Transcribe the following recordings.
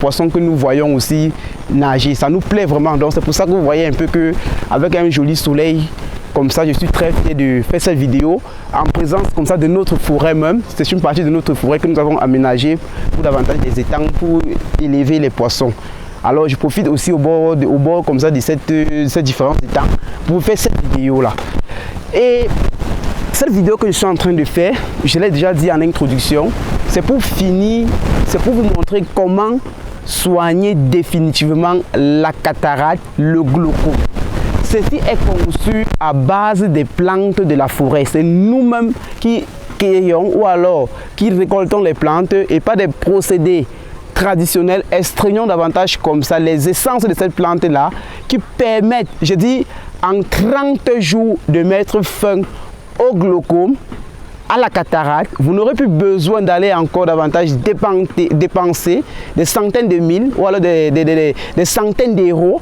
poissons que nous voyons aussi nager. Ça nous plaît vraiment. Donc c'est pour ça que vous voyez un peu que avec un joli soleil comme ça, je suis très fier de faire cette vidéo en présence comme ça de notre forêt même. C'est une partie de notre forêt que nous avons aménagée pour davantage des étangs pour élever les poissons. Alors je profite aussi au bord comme ça de ces différents étangs pour faire cette vidéo là. Et cette vidéo que je suis en train de faire, je l'ai déjà dit en introduction, c'est pour finir, c'est pour vous montrer comment soigner définitivement la cataracte, le glaucome. Ceci est conçu à base des plantes de la forêt. C'est nous-mêmes qui cueillons ou alors qui récoltons les plantes et pas des procédés traditionnels. Extrayons davantage comme ça les essences de cette plante-là qui permettent, je dis, en 30 jours de mettre fin au glaucome, à la cataracte. Vous n'aurez plus besoin d'aller encore davantage dépenser des centaines de mille ou alors des centaines d'euros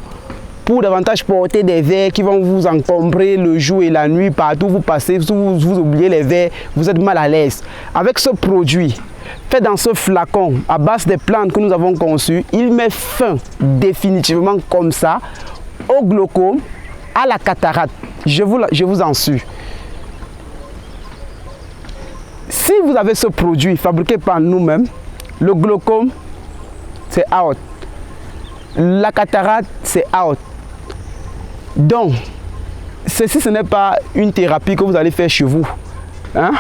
pour davantage porter des verres qui vont vous encombrer le jour et la nuit. Partout où vous passez, si vous oubliez les verres, vous êtes mal à l'aise. Avec ce produit fait dans ce flacon à base des plantes que nous avons conçues, il met fin définitivement comme ça au glaucome, à la cataracte. Je vous en suis. Si vous avez ce produit fabriqué par nous-mêmes, le glaucome, c'est out. La cataracte, c'est out. Donc, ceci, ce n'est pas une thérapie que vous allez faire chez vous. Hein?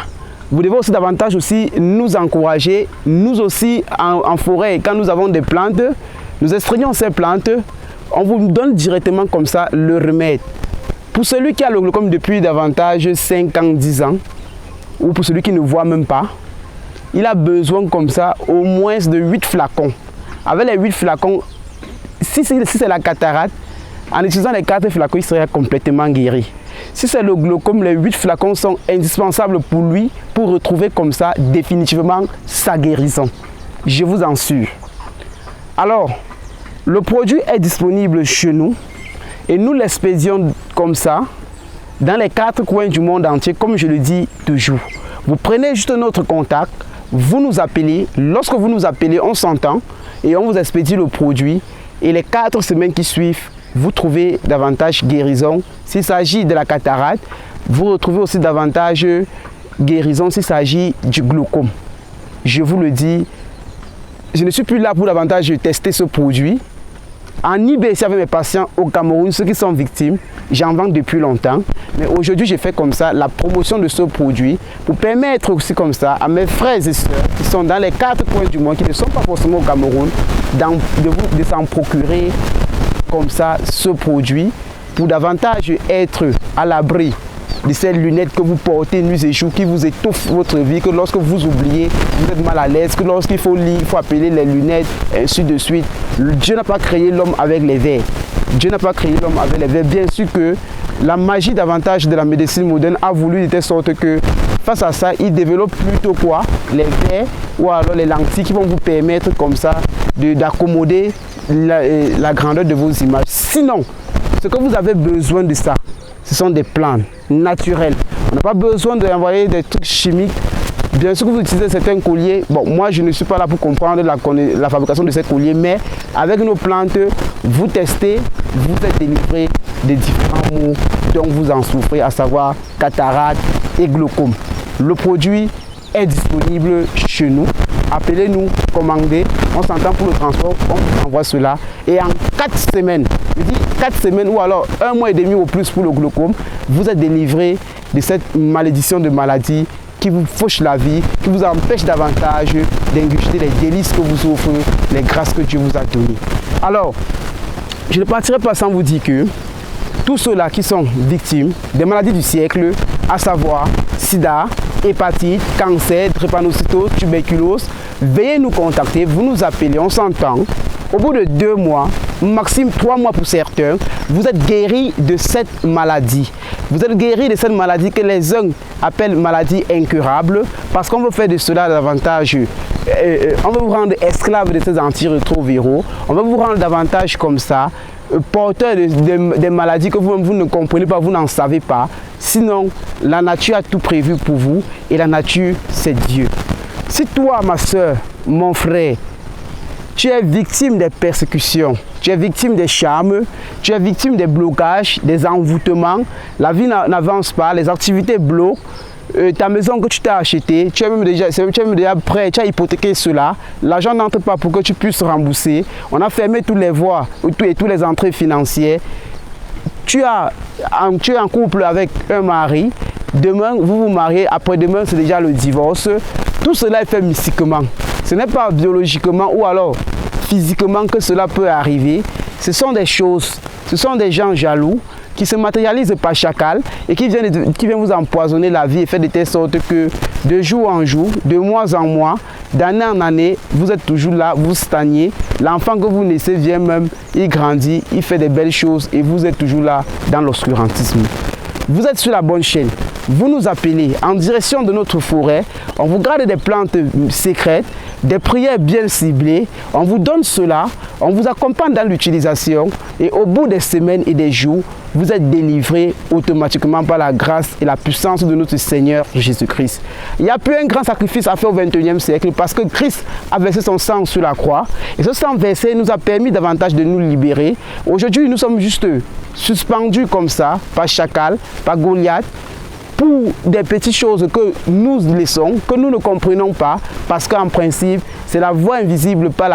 Vous devez aussi davantage aussi nous encourager, nous aussi en forêt, quand nous avons des plantes, nous extrayons ces plantes, on vous donne directement comme ça le remède. Pour celui qui a le glaucome depuis davantage 5 ans, 10 ans, ou pour celui qui ne voit même pas, il a besoin comme ça au moins de 8 flacons. Avec les 8 flacons, si c'est la cataracte, en utilisant les 4 flacons, il serait complètement guéri. Si c'est le glaucome, les 8 flacons sont indispensables pour lui pour retrouver comme ça définitivement sa guérison. Je vous en suis. Alors, le produit est disponible chez nous et nous l'expédions comme ça dans les 4 coins du monde entier, comme je le dis toujours. Vous prenez juste notre contact, vous nous appelez. Lorsque vous nous appelez, on s'entend et on vous expédie le produit. Et les 4 semaines qui suivent, vous trouvez davantage guérison. S'il s'agit de la cataracte, vous retrouvez aussi davantage guérison s'il s'agit du glaucome. Je vous le dis, je ne suis plus là pour davantage tester ce produit. En IBC avec mes patients au Cameroun, ceux qui sont victimes, j'en vends depuis longtemps. Mais aujourd'hui, j'ai fait comme ça la promotion de ce produit pour permettre aussi comme ça à mes frères et sœurs qui sont dans les 4 coins du monde, qui ne sont pas forcément au Cameroun, de s'en procurer comme ça ce produit pour davantage être à l'abri de ces lunettes que vous portez nuit et jour qui vous étouffent votre vie, que lorsque vous oubliez, vous êtes mal à l'aise, que lorsqu'il faut lire, il faut appeler les lunettes, et ainsi de suite. Dieu n'a pas créé l'homme avec les verres. Dieu n'a pas créé l'homme avec les verres. Bien sûr que la magie davantage de la médecine moderne a voulu de telle sorte que face à ça, il développe plutôt quoi? Les verres ou alors les lentilles qui vont vous permettre comme ça d'accommoder la grandeur de vos images. Sinon, ce que vous avez besoin de ça, ce sont des plantes naturelles. On n'a pas besoin d'envoyer des trucs chimiques. Bien sûr que vous utilisez certains colliers. Bon, moi je ne suis pas là pour comprendre la fabrication de ces colliers, mais avec nos plantes, vous testez, vous êtes délivré des différents maux dont vous en souffrez, à savoir cataracte et glaucome. Le produit est disponible chez nous. Appelez-nous, commandez, on s'entend pour le transport, on vous envoie cela. Et en 4 semaines, je dis 4 semaines ou alors 1 mois et demi au plus pour le glaucome, vous êtes délivré de cette malédiction de maladie qui vous fauche la vie, qui vous empêche davantage d'ingurgiter les délices que vous offre, les grâces que Dieu vous a données. Alors, je ne partirai pas sans vous dire que tous ceux-là qui sont victimes des maladies du siècle, à savoir sida, hépatite, cancer, drépanocytose, tuberculose, veuillez nous contacter, vous nous appelez, on s'entend. Au bout de 2 mois, maximum 3 mois pour certains, vous êtes guéri de cette maladie. Vous êtes guéri de cette maladie que les uns appellent maladie incurable parce qu'on veut faire de cela davantage. On veut vous rendre esclave de ces antirétroviraux. On veut vous rendre davantage comme ça, porteur des maladies que vous ne comprenez pas, vous n'en savez pas. Sinon, la nature a tout prévu pour vous et la nature, c'est Dieu. Si toi, ma soeur, mon frère, tu es victime des persécutions, tu es victime des charmes, tu es victime des blocages, des envoûtements, la vie n'avance pas, les activités bloquent, ta maison que tu t'as achetée, tu es même déjà prêt, tu as hypothéqué cela, l'argent n'entre pas pour que tu puisses rembourser, on a fermé toutes les voies et toutes les entrées financières, tu es en couple avec un mari, demain vous vous mariez, après-demain c'est déjà le divorce, tout cela est fait mystiquement. Ce n'est pas biologiquement ou alors physiquement que cela peut arriver. Ce sont des choses, ce sont des gens jaloux qui se matérialisent par chacal et qui viennent vous empoisonner la vie et faire de telle sorte que de jour en jour, de mois en mois, d'année en année, vous êtes toujours là, vous stagnez. L'enfant que vous naissez vient même, il grandit, il fait des belles choses et vous êtes toujours là dans l'obscurantisme. Vous êtes sur la bonne chaîne. Vous nous appelez en direction de notre forêt. On vous garde des plantes secrètes, des prières bien ciblées. On vous donne cela. On vous accompagne dans l'utilisation. Et au bout des semaines et des jours, vous êtes délivrés automatiquement par la grâce et la puissance de notre Seigneur Jésus-Christ. Il n'y a plus un grand sacrifice à faire au XXIe siècle parce que Christ a versé son sang sur la croix. Et ce sang versé nous a permis davantage de nous libérer. Aujourd'hui, nous sommes juste suspendus comme ça, par chacal, par Goliath, pour des petites choses que nous laissons, que nous ne comprenons pas, parce qu'en principe, c'est la voie invisible par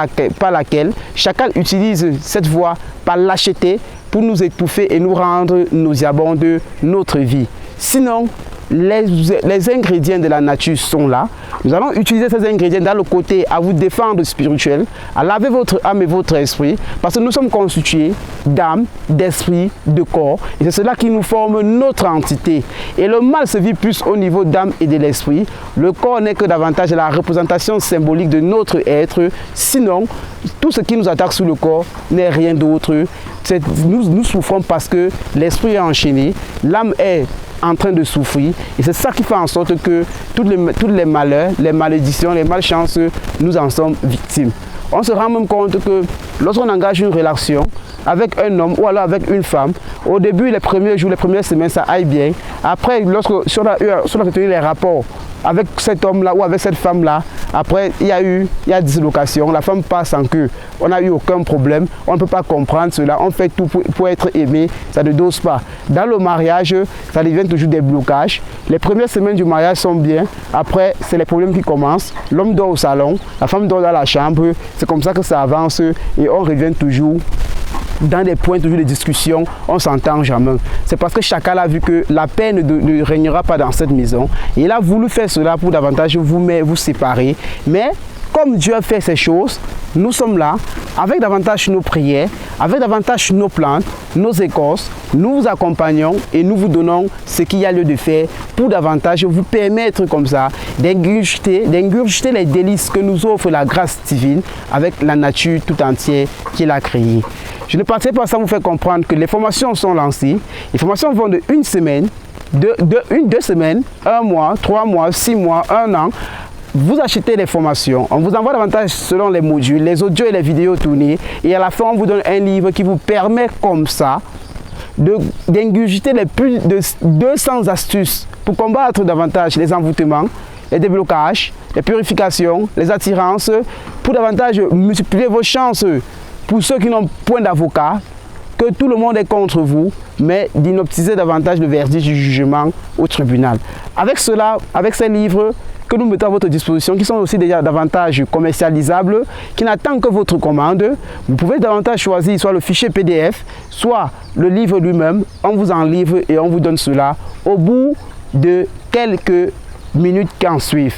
laquelle chacal utilise cette voie par lâcheté pour nous étouffer et nous rendre nauséabonds de notre vie. Sinon, les ingrédients de la nature sont là. Nous allons utiliser ces ingrédients dans le côté à vous défendre spirituel, à laver votre âme et votre esprit, parce que nous sommes constitués d'âme, d'esprit, de corps, et c'est cela qui nous forme notre entité. Et le mal se vit plus au niveau d'âme et de l'esprit. Le corps n'est que davantage la représentation symbolique de notre être. Sinon, tout ce qui nous attaque sur le corps n'est rien d'autre. Nous souffrons parce que l'esprit est enchaîné, l'âme est en train de souffrir et c'est ça qui fait en sorte que tous les malheurs, les malédictions, les malchances, nous en sommes victimes. On se rend même compte que lorsqu'on engage une relation avec un homme ou alors avec une femme, au début, les premiers jours, les premières semaines, ça aille bien. Après, si on a tenu les rapports avec cet homme-là ou avec cette femme-là, après, il y a dislocation, la femme passe sans que on n'a eu aucun problème, on ne peut pas comprendre cela, on fait tout pour être aimé, ça ne dose pas. Dans le mariage, ça devient toujours des blocages. Les premières semaines du mariage sont bien, après, c'est les problèmes qui commencent. L'homme dort au salon, la femme dort dans la chambre, c'est comme ça que ça avance et on revient toujours dans des points toujours de discussion, on s'entend jamais. C'est parce que chacun a vu que la paix ne régnera pas dans cette maison. Et il a voulu faire cela pour davantage vous séparer. Mais comme Dieu a fait ces choses, nous sommes là avec davantage nos prières, avec davantage nos plantes, nos écorces. Nous vous accompagnons et nous vous donnons ce qu'il y a lieu de faire pour davantage vous permettre comme ça d'ingurgiter les délices que nous offre la grâce divine avec la nature tout entière qu'il a créée. Je ne partais pas sans vous faire comprendre que les formations sont lancées. Les formations vont de une semaine, deux semaines, 1 mois, 3 mois, 6 mois, 1 an. Vous achetez les formations, on vous envoie davantage selon les modules, les audios et les vidéos tournées. Et à la fin, on vous donne un livre qui vous permet comme ça d'ingurgiter les plus de 200 astuces pour combattre davantage les envoûtements, les déblocages, les purifications, les attirances, pour davantage multiplier vos chances. Pour ceux qui n'ont point d'avocat, que tout le monde est contre vous, mais d'inoptiser davantage le verdict du jugement au tribunal. Avec cela, avec ces livres que nous mettons à votre disposition, qui sont aussi déjà davantage commercialisables, qui n'attendent que votre commande, vous pouvez davantage choisir soit le fichier PDF, soit le livre lui-même. On vous en livre et on vous donne cela au bout de quelques minutes qui en suivent.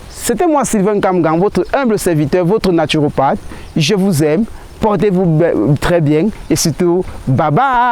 C'était moi Sylvain Kamgang, votre humble serviteur, votre naturopathe. Je vous aime. Portez-vous très bien et surtout, bye bye!